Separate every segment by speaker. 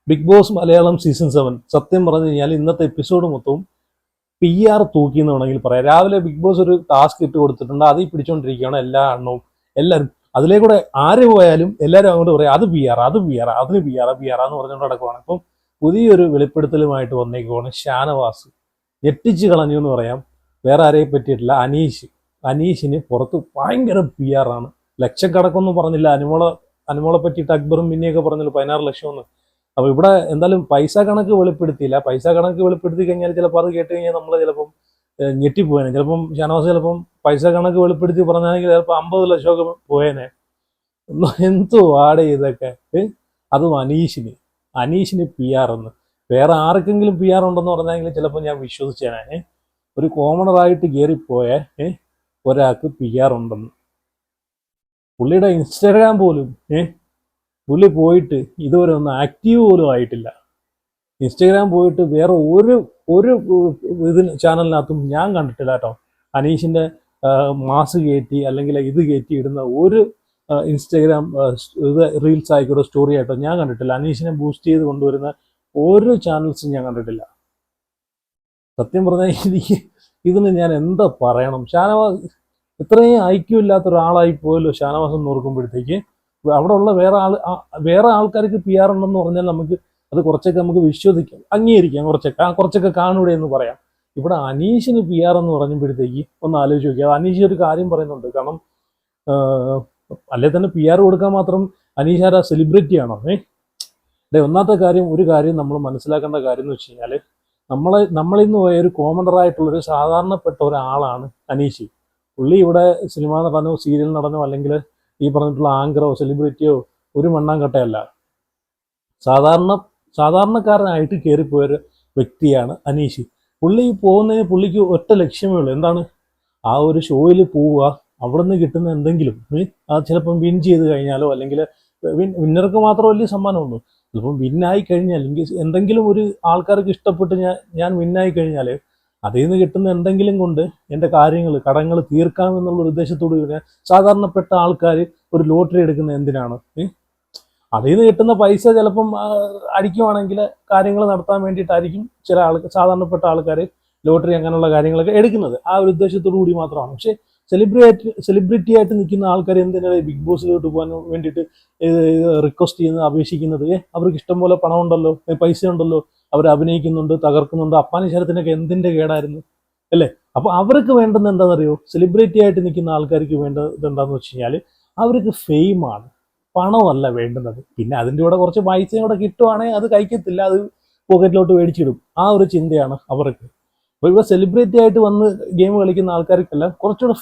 Speaker 1: Big boss Malayalam season 7 സത്യം പറഞ്ഞു കഴിഞ്ഞാൽ ഇന്നത്തെ എപ്പിസോഡ് മൊത്തവും PR തൂക്കി എന്ന് വേണമെങ്കിൽ പറയാം. രാവിലെ ബിഗ് ബോസ് ഒരു ടാസ്ക് ഇട്ട് കൊടുത്തിട്ടുണ്ട്, അതിൽ പിടിച്ചോണ്ടിരിക്കുകയാണ് എല്ലാ എണ്ണവും. എല്ലാവരും അതിലേക്കൂടെ ആര് പോയാലും എല്ലാവരും അങ്ങോട്ട് പറയാം അത് PR, അത് PR, അതിന് PR എന്ന് പറഞ്ഞുകൊണ്ട് നടക്കുവാണ്. അപ്പം പുതിയൊരു വെളിപ്പെടുത്തലുമായിട്ട് വന്നേക്കുവാണ് ഷാനവാസ്. ഞെട്ടിച്ച് കളഞ്ഞു എന്ന് പറയാം. വേറെ ആരെയും പറ്റിയിട്ടില്ല, അനീഷിന് പുറത്ത് ഭയങ്കര PR ആണ്. ലക്ഷക്കണക്കൊന്നും പറഞ്ഞില്ല. അനുമോളെ പറ്റിയിട്ട് അക്ബറും പിന്നെയൊക്കെ പറഞ്ഞല്ലോ 16 ലക്ഷം എന്ന്. അപ്പൊ ഇവിടെ എന്തായാലും പൈസ കണക്ക് വെളിപ്പെടുത്തിയില്ല. പൈസ കണക്ക് വെളിപ്പെടുത്തി കഴിഞ്ഞാൽ ചിലപ്പോൾ അത് കേട്ട് കഴിഞ്ഞാൽ നമ്മൾ ചിലപ്പം ഞെട്ടിപ്പോയേനെ. ചിലപ്പം ഷാനവാസ് ചിലപ്പം പൈസ കണക്ക് വെളിപ്പെടുത്തി പറഞ്ഞാണെങ്കിൽ ചിലപ്പോൾ 50 ലക്ഷമൊക്കെ പോയേനെ. എന്തോ ആടെ ഇതൊക്കെ. അതും അനീഷിന് PR എന്ന്. വേറെ ആർക്കെങ്കിലും PR ഉണ്ടെന്ന് പറഞ്ഞെങ്കിൽ ചിലപ്പോൾ ഞാൻ വിശ്വസിച്ചേനെ. ഒരു കോമണറായിട്ട് കയറിപ്പോയ ഒരാൾക്ക് PR ഉണ്ടെന്ന്. പുള്ളിയുടെ ഇൻസ്റ്റാഗ്രാം പോലും പുള്ളി പോയിട്ട് ഇതുവരെ ഒന്നും ആക്റ്റീവ് പോലും ആയിട്ടില്ല. ഇൻസ്റ്റാഗ്രാം പോയിട്ട് വേറെ ഒരു ചാനലിനകത്തും ഞാൻ കണ്ടിട്ടില്ല കേട്ടോ. അനീഷിന്റെ മാസ് കയറ്റി അല്ലെങ്കിൽ ഇത് കയറ്റി ഇടുന്ന ഒരു ഇൻസ്റ്റാഗ്രാം റീൽസ് ആയിക്കോട്ടെ സ്റ്റോറി ആയിട്ടോ ഞാൻ കണ്ടിട്ടില്ല. അനീഷിനെ ബൂസ്റ്റ് ചെയ്ത് കൊണ്ടുവരുന്ന ഒരു ചാനൽസും ഞാൻ കണ്ടിട്ടില്ല. സത്യം പറഞ്ഞാൽ ഇതിന് ഞാൻ എന്താ പറയണം. ഷാനവാസ് ഇത്രയും ഐക്യമില്ലാത്ത ഒരാളായി പോയല്ലോ ഷാനവാസ് എന്ന് ഓർക്കുമ്പോഴത്തേക്ക്. അവിടെ ഉള്ള വേറെ ആൾക്കാർക്ക് PR ഉണ്ടെന്ന് പറഞ്ഞാൽ അത് കുറച്ചൊക്കെ നമുക്ക് വിശ്വസിക്കാം, അംഗീകരിക്കാം, കുറച്ചൊക്കെ കാണൂടെ എന്ന് പറയാം. ഇവിടെ അനീഷിന് PR എന്ന് പറഞ്ഞപ്പോഴത്തേക്ക് ഒന്ന് ആലോചിച്ച് നോക്കിയാൽ അനീഷ് ഒരു കാര്യം പറയുന്നുണ്ട്. കാരണം അല്ലെ തന്നെ PR കൊടുക്കാൻ മാത്രം അനീഷ് ആരാ, സെലിബ്രിറ്റി ആണോ? ഒന്നാമത്തെ കാര്യം, ഒരു കാര്യം നമ്മൾ മനസ്സിലാക്കേണ്ട കാര്യം എന്ന് വെച്ച് കഴിഞ്ഞാൽ നമ്മളിന്ന് പോയ ഒരു കോമണറായിട്ടുള്ളൊരു സാധാരണപ്പെട്ട ഒരാളാണ് അനീഷ്. പുള്ളി ഇവിടെ സിനിമ നടനോ സീരിയൽ നടനോ അല്ലെങ്കിൽ ഈ പറഞ്ഞിട്ടുള്ള ആങ്കറോ സെലിബ്രിറ്റിയോ ഒരു മണ്ണാങ്കട്ടയല്ല. സാധാരണക്കാരനായിട്ട് കയറിപ്പോയൊരു വ്യക്തിയാണ് അനീഷ്. പുള്ളി പോകുന്നതിന് പുള്ളിക്ക് ഒറ്റ ലക്ഷ്യമേ ഉള്ളൂ. എന്താണ്? ആ ഒരു ഷോയിൽ പോവുക, അവിടെ നിന്ന് കിട്ടുന്ന എന്തെങ്കിലും അത് ചിലപ്പം വിൻ ചെയ്ത് കഴിഞ്ഞാലോ അല്ലെങ്കിൽ വിന്നർക്ക് മാത്രം വലിയ സമ്മാനമുള്ളൂ. ചിലപ്പം വിന്നായി കഴിഞ്ഞാൽ എന്തെങ്കിലും ഒരു ആൾക്കാർക്ക് ഇഷ്ടപ്പെട്ട് ഞാൻ വിന്നായി കഴിഞ്ഞാൽ അതിൽ നിന്ന് കിട്ടുന്ന എന്തെങ്കിലും കൊണ്ട് എൻ്റെ കടങ്ങൾ തീർക്കാമെന്നുള്ള ഉദ്ദേശത്തോട് സാധാരണപ്പെട്ട ആൾക്കാർ ഒരു ലോട്ടറി എടുക്കുന്ന എന്തിനാണ്? അതിൽ നിന്ന് കിട്ടുന്ന പൈസ ചിലപ്പം അടിക്കുവാണെങ്കിൽ കാര്യങ്ങൾ നടത്താൻ വേണ്ടിയിട്ടായിരിക്കും സാധാരണപ്പെട്ട ആൾക്കാർ ലോട്ടറി അങ്ങനെയുള്ള കാര്യങ്ങളൊക്കെ എടുക്കുന്നത്. ആ ഒരു ഉദ്ദേശത്തോടു കൂടി മാത്രമാണ്. പക്ഷേ സെലിബ്രിറ്റി ആയിട്ട് നിൽക്കുന്ന ആൾക്കാർ എന്തിനാണ് ബിഗ് ബോസിലോട്ട് പോകാൻ വേണ്ടിയിട്ട് റിക്വസ്റ്റ് ചെയ്യുന്നത്, അപേക്ഷിക്കുന്നത്? അവർക്ക് ഇഷ്ടംപോലെ പണം ഉണ്ടല്ലോ, പൈസ ഉണ്ടല്ലോ, അവർ അഭിനയിക്കുന്നുണ്ട്, തകർക്കുന്നുണ്ട്. അപ്പാനി ശരത്തിനൊക്കെ എന്തിന്റെ കേടായിരുന്നു അല്ലേ? അപ്പൊ അവർക്ക് വേണ്ടുന്ന എന്താണെന്നറിയോ? സെലിബ്രിറ്റി ആയിട്ട് നിൽക്കുന്ന ആൾക്കാർക്ക് വേണ്ടത് എന്താണെന്ന് വെച്ച് കഴിഞ്ഞാൽ അവർക്ക് ഫെയിമാണ്, പണമല്ല വേണ്ടുന്നത്. പിന്നെ അതിൻ്റെ കൂടെ കുറച്ച് പൈസയും കൂടെ കിട്ടുവാണെങ്കിൽ അത് കഴിക്കത്തില്ല, അത് പോക്കറ്റിലോട്ട് മേടിച്ചിടും. ആ ഒരു ചിന്തയാണ് അവർക്ക്. അപ്പോൾ ഇവിടെ സെലിബ്രിറ്റി ആയിട്ട് വന്ന് ഗെയിം കളിക്കുന്ന ആൾക്കാർക്കെല്ലാം കുറച്ചുകൂടെ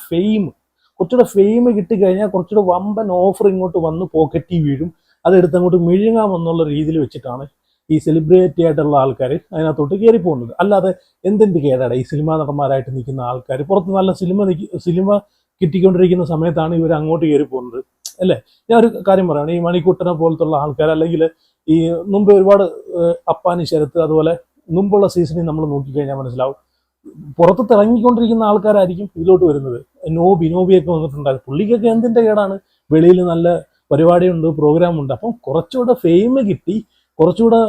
Speaker 1: ഫെയിം കിട്ടിക്കഴിഞ്ഞാൽ കുറച്ചുകൂടെ വമ്പൻ ഓഫർ ഇങ്ങോട്ട് വന്ന് പോക്കറ്റിൽ വീഴും. അതെടുത്ത് അങ്ങോട്ട് മിഴുങ്ങാമെന്നുള്ള രീതിയിൽ വെച്ചിട്ടാണ് ഈ സെലിബ്രിറ്റി ആയിട്ടുള്ള ആൾക്കാർ അതിനകത്തോട്ട് കയറി പോകുന്നത്. അല്ലാതെ എന്തിൻ്റെ കേടാണ് ഈ സിനിമാ നടന്മാരായിട്ട് നിൽക്കുന്ന ആൾക്കാർ പുറത്ത് നല്ല സിനിമ കിട്ടിക്കൊണ്ടിരിക്കുന്ന സമയത്താണ് ഇവർ അങ്ങോട്ട് കയറി പോകുന്നത് അല്ലേ? ഞാൻ ഒരു കാര്യം പറയുകയാണ്. ഈ മണിക്കുട്ടനെ പോലത്തുള്ള ആൾക്കാർ അല്ലെങ്കിൽ ഈ മുമ്പ് ഒരുപാട് അപ്പാനി ശരത്ത് അതുപോലെ മുമ്പുള്ള സീസണിൽ നമ്മൾ നോക്കിക്കഴിഞ്ഞാൽ മനസ്സിലാവും പുറത്ത് തിളങ്ങിക്കൊണ്ടിരിക്കുന്ന ആൾക്കാരായിരിക്കും ഇതിലോട്ട് വരുന്നത്. നോബിയൊക്കെ വന്നിട്ടുണ്ടായിരുന്നു. പുള്ളിക്കൊക്കെ എന്തിൻ്റെ കേടാണ്? വെളിയിൽ നല്ല പരിപാടിയുണ്ട്, പ്രോഗ്രാമുണ്ട്. അപ്പം കുറച്ചുകൂടെ ഫെയിം കിട്ടി, കുറച്ചുകൂടെ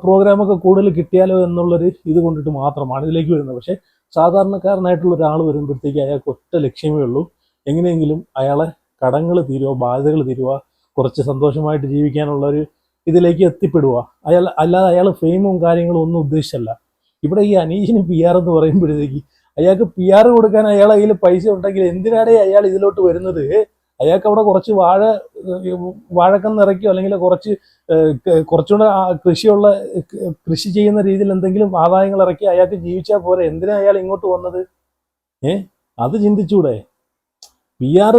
Speaker 1: പ്രോഗ്രാമൊക്കെ കൂടുതൽ കിട്ടിയാലോ എന്നുള്ളൊരു ഇത് കൊണ്ടിട്ട് മാത്രമാണ് ഇതിലേക്ക് വരുന്നത്. പക്ഷേ സാധാരണക്കാരനായിട്ടുള്ള ഒരാൾ വരുമ്പോഴത്തേക്ക് അയാൾക്ക് ഒറ്റ ലക്ഷ്യമേ ഉള്ളൂ, എങ്ങനെയെങ്കിലും അയാളെ കടങ്ങൾ തീരുവോ, ബാധ്യതകൾ തീരുവോ, കുറച്ച് സന്തോഷമായിട്ട് ജീവിക്കാനുള്ളൊരു ഇതിലേക്ക് എത്തിപ്പെടുക. അല്ലാതെ അയാൾ ഫെയിമും കാര്യങ്ങളും ഒന്നും ഉദ്ദേശിച്ചല്ല. ഇവിടെ ഈ അനീഷിന് PR എന്ന് പറയുമ്പോഴത്തേക്ക് അയാൾക്ക് PR കൊടുക്കാൻ അയാളെ കയ്യിൽ പൈസ ഉണ്ടെങ്കിൽ എന്തിനാണ് അയാൾ ഇതിലോട്ട് വരുന്നത്? അയാൾക്ക് അവിടെ കുറച്ച് വാഴക്കന്ന് ഇറക്കിയോ അല്ലെങ്കിൽ കുറച്ചുകൂടെ കൃഷി ചെയ്യുന്ന രീതിയിൽ എന്തെങ്കിലും ആദായങ്ങൾ ഇറക്കി അയാൾക്ക് ജീവിച്ചാൽ പോരെ. എന്തിനാ അയാൾ ഇങ്ങോട്ട് വന്നത്? അത് ചിന്തിച്ചൂടെ? PR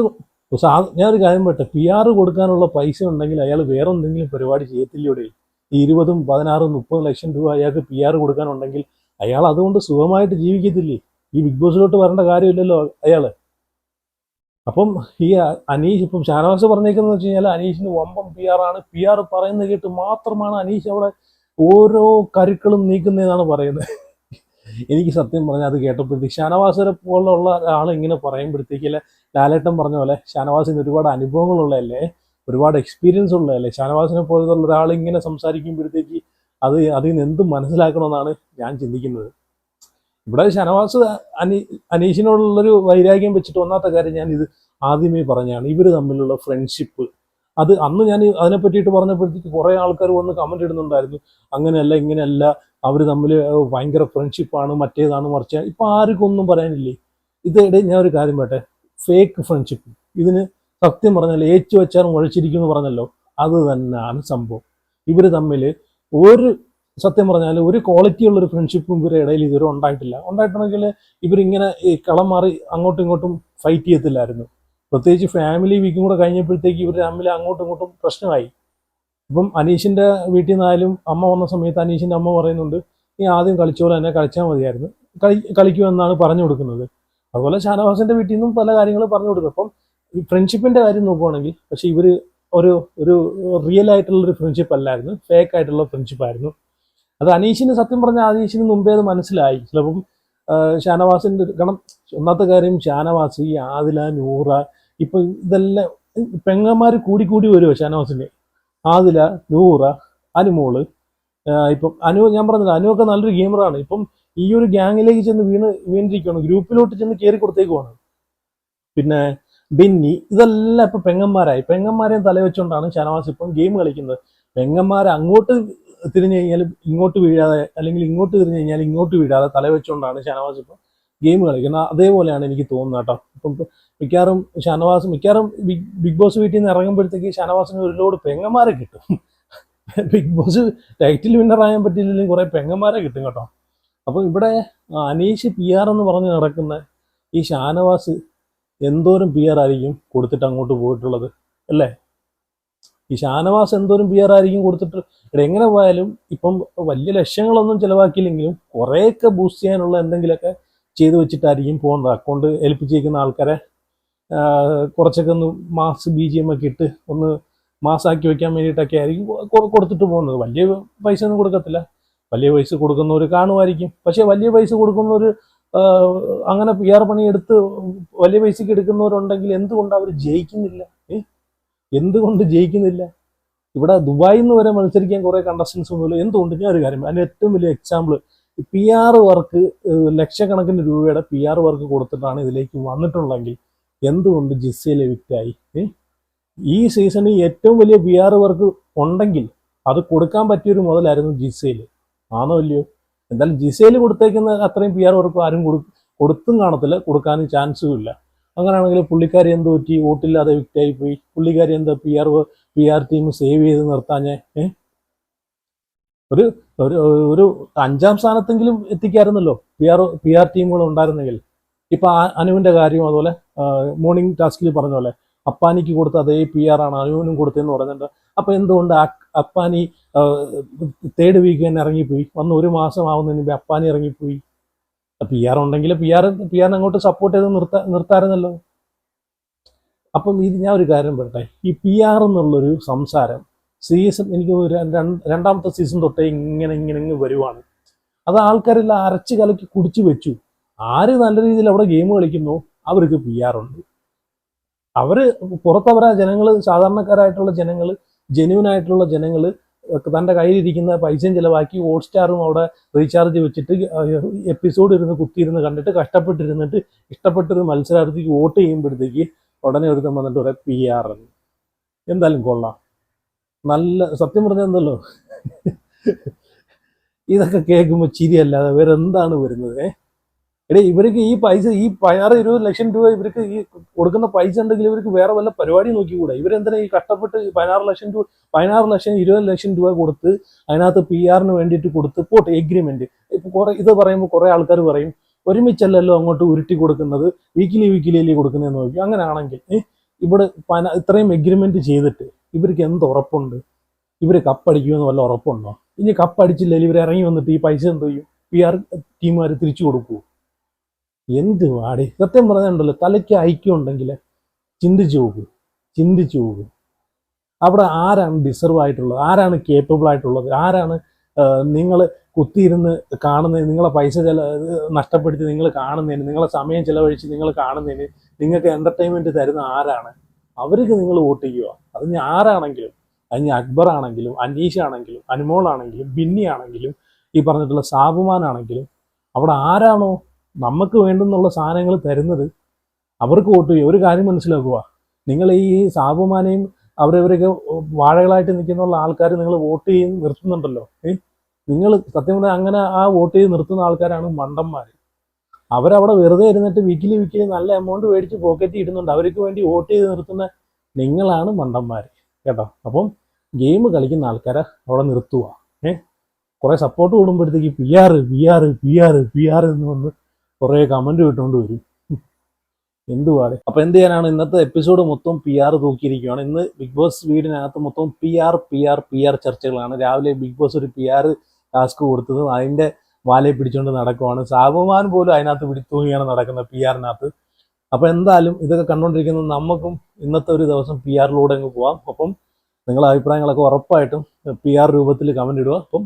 Speaker 1: ഞാനൊരു കാര്യം പറ്റേ, PR കൊടുക്കാനുള്ള പൈസ ഉണ്ടെങ്കിൽ അയാൾ വേറെ എന്തെങ്കിലും പരിപാടി ചെയ്യത്തില്ലൂടെ? ഈ 20, 16, 30 ലക്ഷം രൂപ അയാൾക്ക് PR കൊടുക്കാനുണ്ടെങ്കിൽ അയാൾ അതുകൊണ്ട് സുഖമായിട്ട് ജീവിക്കത്തില്ലേ? ഈ ബിഗ് ബോസിലോട്ട് വരേണ്ട കാര്യമില്ലല്ലോ അയാള്. അപ്പം ഈ അനീഷ് ഇപ്പം ഷാനവാസ് പറഞ്ഞേക്കുന്നത് വെച്ച് കഴിഞ്ഞാൽ അനീഷിന് വമ്പം PR ആണ്. PR പറയുന്നത് കേട്ട് മാത്രമാണ് അനീഷ് അവിടെ ഓരോ കരുക്കളും നീക്കുന്നതെന്നാണ് പറയുന്നത്. എനിക്ക് സത്യം പറഞ്ഞാൽ അത് കേട്ടപ്പോഴത്തേക്ക് ഷാനവാസിനെ പോലുള്ള ഒരാൾ ഇങ്ങനെ പറയുമ്പോഴത്തേക്ക് ലാലേട്ടൻ പറഞ്ഞ പോലെ ഷാനവാസിന് ഒരുപാട് അനുഭവങ്ങളുള്ളതല്ലേ, ഒരുപാട് എക്സ്പീരിയൻസ് ഉള്ളതല്ലേ. ഷാനവാസിനെ പോലുള്ള ഒരാൾ ഇങ്ങനെ സംസാരിക്കുമ്പോഴത്തേക്ക് അതിൽ നിന്ന് എന്ത് മനസ്സിലാക്കണമെന്നാണ് ഞാൻ ചിന്തിക്കുന്നത്. ഇവിടെ ഷനവാസ് അനീഷിനോടുള്ളൊരു വൈരാഗ്യം വെച്ചിട്ട് ഒന്നാമത്തെ കാര്യം ഞാൻ ഇത് ആദ്യമേ പറഞ്ഞാണ്, ഇവർ തമ്മിലുള്ള ഫ്രണ്ട്ഷിപ്പ്. അത് അന്ന് ഞാൻ അതിനെ പറ്റിയിട്ട് പറഞ്ഞപ്പോഴത്തേക്ക് കുറേ ആൾക്കാർ വന്ന് കമന്റ് ഇടുന്നുണ്ടായിരുന്നു, അങ്ങനെയല്ല ഇങ്ങനെയല്ല, അവർ തമ്മിൽ ഭയങ്കര ഫ്രണ്ട്ഷിപ്പാണ്, മറ്റേതാണ് മറിച്ച്. ഇപ്പൊ ആർക്കും ഒന്നും പറയാനില്ലേ? ഇതിടെ ഞാൻ ഒരു കാര്യം പറയട്ടെ, ഫേക്ക് ഫ്രണ്ട്ഷിപ്പ്. ഇതിന് സത്യം പറഞ്ഞാൽ ഏച്ചു വെച്ചാൽ മുഴച്ചിരിക്കും എന്ന് പറഞ്ഞല്ലോ, അത് തന്നെയാണ് സംഭവം. ഇവർ തമ്മിൽ ഒരു സത്യം പറഞ്ഞാൽ ഒരു ക്വാളിറ്റി ഉള്ളൊരു ഫ്രണ്ട്ഷിപ്പും ഇവരുടെ ഇടയിൽ ഇതുവരെ ഉണ്ടായിട്ടില്ല. ഉണ്ടായിട്ടുണ്ടെങ്കിൽ ഇവരിങ്ങനെ ഈ കളം മാറി അങ്ങോട്ടും ഇങ്ങോട്ടും ഫൈറ്റ് ചെയ്യത്തില്ലായിരുന്നു. പ്രത്യേകിച്ച് ഫാമിലി വീക്കും കൂടെ കഴിഞ്ഞപ്പോഴത്തേക്ക് ഇവർ തമ്മിൽ അങ്ങോട്ടും ഇങ്ങോട്ടും പ്രശ്നമായി. ഇപ്പം അനീഷിന്റെ വീട്ടിൽ നിന്നായാലും അമ്മ വന്ന സമയത്ത് അനീഷിന്റെ അമ്മ പറയുന്നുണ്ട്, നീ ആദ്യം കളിച്ചോലെ തന്നെ കളിച്ചാൽ മതിയായിരുന്നു, കളിക്കുമെന്നാണ് പറഞ്ഞു കൊടുക്കുന്നത്. അതുപോലെ ഷാനവാസിന്റെ വീട്ടിൽ നിന്നും പല കാര്യങ്ങൾ പറഞ്ഞു കൊടുക്കും. അപ്പം ഈ ഫ്രണ്ട്ഷിപ്പിന്റെ കാര്യം നോക്കുവാണെങ്കിൽ പക്ഷെ ഇവര് ഒരു ഒരു റിയൽ ആയിട്ടുള്ളൊരു ഫ്രണ്ട്ഷിപ്പ് അല്ലായിരുന്നു, ഫേക്ക് ആയിട്ടുള്ള ഫ്രണ്ട്ഷിപ്പ് ആയിരുന്നു. അത് അനീഷിന് സത്യം പറഞ്ഞാൽ അനീഷിന് മുമ്പേ അത് മനസ്സിലായി. ചിലപ്പം ഷാനവാസിന്റെ, കാരണം ഒന്നാമത്തെ കാര്യം ഷാനവാസ്, ഈ ആദില, നൂറ, ഇപ്പൊ ഇതെല്ലാം പെങ്ങന്മാര് കൂടി വരുമോ ഷാനവാസിന്റെ? ആദില, നൂറ, അനുമോള്, ഇപ്പം ഞാൻ പറഞ്ഞില്ല, അനുവൊക്കെ നല്ലൊരു ഗെയിമറാണ്. ഇപ്പം ഈ ഒരു ഗ്യാങ്ങിലേക്ക് ചെന്ന് വീണിരിക്കുകയാണ്, ഗ്രൂപ്പിലോട്ട് ചെന്ന് കയറി കൊടുത്തേക്കുവാണ്. പിന്നെ ബെന്നി, ഇതെല്ലാം ഇപ്പൊ പെങ്ങന്മാരെയും തലവെച്ചുകൊണ്ടാണ് ഷാനവാസ് ഇപ്പം ഗെയിം കളിക്കുന്നത്. പെങ്ങന്മാരെ അങ്ങോട്ട് തിരിഞ്ഞു കഴിഞ്ഞാൽ ഇങ്ങോട്ട് വീഴാതെ, അല്ലെങ്കിൽ ഇങ്ങോട്ട് തിരിഞ്ഞു കഴിഞ്ഞാൽ ഇങ്ങോട്ട് വീഴാതെ തലവെച്ചുകൊണ്ടാണ് ഷാനവാസ് ഇപ്പം ഗെയിം കളിക്കുന്നത്. അതേപോലെയാണ് എനിക്ക് തോന്നുന്നത് കേട്ടോ. ഇപ്പം മിക്കവാറും ബിഗ് ബോസ് വീട്ടിൽ നിന്ന് ഇറങ്ങുമ്പോഴത്തേക്ക് ഷാനവാസിന് ഒരു ലോഡ് പെങ്ങന്മാരെ കിട്ടും. ബിഗ് ബോസ് ടൈറ്റിൽ വിന്നർ ആകാൻ പറ്റിയില്ലെങ്കിൽ കുറെ പെങ്ങന്മാരെ കിട്ടും കേട്ടോ. അപ്പം ഇവിടെ അനീഷ് PR എന്ന് പറഞ്ഞ് നടക്കുന്ന ഈ ഷാനവാസ് എന്തോരം PR ആയിരിക്കും കൊടുത്തിട്ട് അങ്ങോട്ട് പോയിട്ടുള്ളത് അല്ലേ? ഈ ഷാനവാസ് എന്തോരം PR ആയിരിക്കും കൊടുത്തിട്ട്. ഇവിടെ എങ്ങനെ പോയാലും ഇപ്പം വലിയ ലക്ഷ്യങ്ങളൊന്നും ചിലവാക്കിയില്ലെങ്കിലും കുറേയൊക്കെ ബൂസ്റ്റ് ചെയ്യാനുള്ള എന്തെങ്കിലുമൊക്കെ ചെയ്തു വെച്ചിട്ടായിരിക്കും പോകുന്നത്. അക്കൗണ്ട് ഏൽപ്പിച്ചിരിക്കുന്ന ആൾക്കാരെ കുറച്ചൊക്കെ ഒന്ന് മാസ് BGM ഒക്കെ ഇട്ട് ഒന്ന് മാസാക്കി വെക്കാൻ വേണ്ടിയിട്ടൊക്കെ ആയിരിക്കും കൊടുത്തിട്ട് പോകുന്നത്. വലിയ പൈസ ഒന്നും കൊടുക്കത്തില്ല. വലിയ പൈസ കൊടുക്കുന്നവർ കാണുമായിരിക്കും. പക്ഷെ വലിയ പൈസ കൊടുക്കുന്നവർ അങ്ങനെ PR പണി എടുത്ത് വലിയ പൈസക്ക് എടുക്കുന്നവരുണ്ടെങ്കിൽ എന്തുകൊണ്ട് അവർ ജയിക്കുന്നില്ല? എന്തുകൊണ്ട് ജയിക്കുന്നില്ല? ഇവിടെ ദുബായിൽ നിന്ന് വരെ മത്സരിക്കാൻ കുറെ കണ്ടസ്റ്റൻസ് ഒന്നുമില്ല. എന്തുകൊണ്ട്? ഞാൻ ഒരു കാര്യം, അതിന് ഏറ്റവും വലിയ എക്സാമ്പിൾ, PR വർക്ക്, ലക്ഷക്കണക്കിന് രൂപയുടെ PR വർക്ക് കൊടുത്തിട്ടാണ് ഇതിലേക്ക് വന്നിട്ടുള്ളതെങ്കിൽ എന്തുകൊണ്ട് ജിസയിൽ വിറ്റായി? ഈ സീസണിൽ ഏറ്റവും വലിയ PR വർക്ക് ഉണ്ടെങ്കിൽ അത് കൊടുക്കാൻ പറ്റിയൊരു മുതലായിരുന്നു ജിസയിൽ. ആണോ ഇല്ലയോ? എന്തായാലും ജിസയിൽ കൊടുത്തേക്കുന്ന അത്രയും PR വർക്ക് ആരും കൊടുത്തും കാണത്തില്ല, കൊടുക്കാനും ചാൻസും ഇല്ല. അങ്ങനെയാണെങ്കിൽ പുള്ളിക്കാരി എന്ത് പറ്റി? വോട്ടില്ലാതെ വിക്റ്റായി പോയി. പുള്ളിക്കാരി എന്താ PR ടീം സേവ് ചെയ്ത് നിർത്താഞ്ഞേ? ഒരു ഒരു 5ാം സ്ഥാനത്തെങ്കിലും എത്തിക്കായിരുന്നല്ലോ PR ടീമുകൾ ഉണ്ടായിരുന്നെങ്കിൽ. ഇപ്പൊ അനുവിന്റെ കാര്യം അതുപോലെ മോർണിംഗ് ടാസ്കിൽ പറഞ്ഞ പോലെ അപ്പാനിക്ക് കൊടുത്ത അതേ PR ആണ് അനുവിനും കൊടുത്തതെന്ന് പറയുന്നുണ്ട്. അപ്പൊ എന്തുകൊണ്ട് അപ്പാനി 3rd വീക്ക് തന്നെ ഇറങ്ങിപ്പോയി? വന്ന് 1 മാസം ആവുന്നതിന് മുമ്പ് അപ്പാനി ഇറങ്ങിപ്പോയി. PR ഉണ്ടെങ്കിൽ PR അങ്ങോട്ട് സപ്പോർട്ട് ചെയ്ത് നിർത്താറുന്നല്ലോ. അപ്പം ഇത് ഞാൻ ഒരു കാര്യം പറയട്ടെ, ഈ PR എന്നുള്ളൊരു സംസാരം സീസൺ എനിക്ക് 2ാമത്തെ സീസൺ തൊട്ടേ ഇങ്ങനെ വരുവാണ്. അത് ആൾക്കാരെല്ലാം അരച്ച് കലക്കി കുടിച്ചു വെച്ചു. ആര് നല്ല രീതിയിൽ അവിടെ ഗെയിം കളിക്കുന്നു അവർക്ക് PR ഉണ്ട്. അവര് പുറത്തവരാ ജനങ്ങൾ, സാധാരണക്കാരായിട്ടുള്ള ജനങ്ങൾ, ജെന്യൂൻ ആയിട്ടുള്ള ജനങ്ങൾ തൻ്റെ കയ്യിലിരിക്കുന്ന പൈസയും ചിലവാക്കി ഹോട്ട്സ്റ്റാറും അവിടെ റീചാർജ് വെച്ചിട്ട് എപ്പിസോഡ് കുത്തിയിരുന്ന് കണ്ടിട്ട് കഷ്ടപ്പെട്ടിരുന്നിട്ട് ഇഷ്ടപ്പെട്ടൊരു മത്സരാർത്ഥിക്ക് വോട്ട് ചെയ്യുമ്പോഴത്തേക്ക് ഉടനെ ഒരുത്തം വന്നിട്ട് പറയാം PR എന്ന്. എന്തായാലും കൊള്ളാം. നല്ല സത്യം പറഞ്ഞാൽ എന്തല്ലോ ഇതൊക്കെ കേൾക്കുമ്പോൾ ചിരിയല്ലാതെ വേറെ എന്താണ് വരുന്നത്? ഇവർക്ക് ഈ പൈസ, ഈ 16-20 ലക്ഷം രൂപ ഇവർക്ക് ഈ കൊടുക്കുന്ന പൈസ ഉണ്ടെങ്കിൽ ഇവർക്ക് വേറെ വല്ല പരിപാടി നോക്കിക്കൂടെ? ഇവരെന്തിനാ ഈ കഷ്ടപ്പെട്ട് 16 ലക്ഷം 20 ലക്ഷം രൂപ കൊടുത്ത് അതിനകത്ത് PR വേണ്ടിയിട്ട് കൊടുത്ത് പോട്ടെ എഗ്രിമെന്റ്. ഇപ്പൊ ഇത് പറയുമ്പോൾ കുറെ ആൾക്കാർ പറയും ഒരുമിച്ചല്ലല്ലോ അങ്ങോട്ട് ഉരുട്ടി കൊടുക്കുന്നത്, വീക്കിലി കൊടുക്കുന്നതെന്ന് നോക്കി. അങ്ങനെയാണെങ്കിൽ ഇവിടെ ഇത്രയും എഗ്രിമെന്റ് ചെയ്തിട്ട് ഇവർക്ക് എന്ത് ഉറപ്പുണ്ട്? ഇവര് കപ്പടിക്കുമെന്ന് വല്ല ഉറപ്പുണ്ടോ? ഇനി കപ്പടിച്ചില്ലെങ്കിൽ ഇവർ ഇറങ്ങി വന്നിട്ട് ഈ പൈസ എന്ത് ചെയ്യും? PR ടീമുകാർ തിരിച്ചു കൊടുക്കൂ? എന്ത് വാടി? സത്യം പറഞ്ഞുണ്ടല്ലോ, തലയ്ക്ക് ഐക്യം ഉണ്ടെങ്കിൽ ചിന്തിച്ചു നോക്കൂ. അവിടെ ആരാണ് ഡിസർവ് ആയിട്ടുള്ളത്? ആരാണ് കേപ്പബിൾ ആയിട്ടുള്ളത്? ആരാണ് നിങ്ങൾ കുത്തിയിരുന്ന് കാണുന്നതിന്, നിങ്ങളെ പൈസ നഷ്ടപ്പെടുത്തി നിങ്ങൾ കാണുന്നതിന്, നിങ്ങളെ സമയം ചിലവഴിച്ച് നിങ്ങൾ കാണുന്നതിന്, നിങ്ങൾക്ക് എന്റർടൈൻമെന്റ് തരുന്ന ആരാണ്? അവർക്ക് നിങ്ങൾ വോട്ട് ചെയ്യുക. അത് ഞാൻ ആരാണെങ്കിലും. അതിന് അക്ബർ ആണെങ്കിലും അനീഷ് ആണെങ്കിലും അനുമോൾ ആണെങ്കിലും ബിന്നി ആണെങ്കിലും ഈ പറഞ്ഞിട്ടുള്ള സാബുമാനാണെങ്കിലും അവിടെ ആരാണോ നമുക്ക് വേണ്ടുന്നുള്ള സാധനങ്ങൾ തരുന്നത് അവർക്ക് വോട്ട് ചെയ്യും. ഒരു കാര്യം മനസ്സിലാക്കുക, നിങ്ങൾ ഈ സാബുമാനെയും അവരവരൊക്കെ വാഴകളായിട്ട് നിൽക്കുന്ന ആൾക്കാർ നിങ്ങൾ വോട്ട് ചെയ്ത് നിർത്തുന്നുണ്ടല്ലോ, നിങ്ങൾ സത്യം പറഞ്ഞാൽ അങ്ങനെ ആ വോട്ട് ചെയ്ത് നിർത്തുന്ന ആൾക്കാരാണ് മണ്ടന്മാർ. അവരവിടെ വെറുതെ ഇരുന്നിട്ട് വീക്കിലി നല്ല എമൗണ്ട് മേടിച്ച് പോക്കറ്റ് ഇടുന്നുണ്ട്. അവർക്ക് വേണ്ടി വോട്ട് ചെയ്ത് നിർത്തുന്ന നിങ്ങളാണ് മണ്ടന്മാർ കേട്ടോ. അപ്പം ഗെയിം കളിക്കുന്ന ആൾക്കാരെ അവിടെ നിർത്തുക. കുറേ സപ്പോർട്ട് കൂടുമ്പോഴത്തേക്ക് P R P R P R P R എന്ന് വന്ന് കുറേ കമൻറ്റ് കിട്ടുകൊണ്ട് വരും. എന്തുവാടെ. അപ്പോൾ എന്ത് ചെയ്യാനാണ്, ഇന്നത്തെ എപ്പിസോഡ് മൊത്തം പി ആർ തൂക്കിയിരിക്കുകയാണ്. ഇന്ന് ബിഗ് ബോസ് വീടിനകത്ത് മൊത്തം പി ആർ ചർച്ചകളാണ്. രാവിലെ ബിഗ് ബോസ് ഒരു പി ആർ ടാസ്ക് കൊടുത്തത് അതിൻ്റെ വാലയെ പിടിച്ചുകൊണ്ട് നടക്കുവാണ്. സാബുമാൻ പോലും അതിനകത്ത് തൂങ്ങിയാണ് നടക്കുന്നത് പി ആറിനകത്ത്. അപ്പോൾ എന്തായാലും ഇതൊക്കെ കണ്ടുകൊണ്ടിരിക്കുന്നത് നമുക്കും ഇന്നത്തെ ഒരു ദിവസം പി ആറിലൂടെ അങ്ങ് പോവാം. അപ്പം നിങ്ങളുടെ അഭിപ്രായങ്ങളൊക്കെ ഉറപ്പായിട്ടും പി ആർ രൂപത്തിൽ കമൻ്റ് ഇടുക. അപ്പം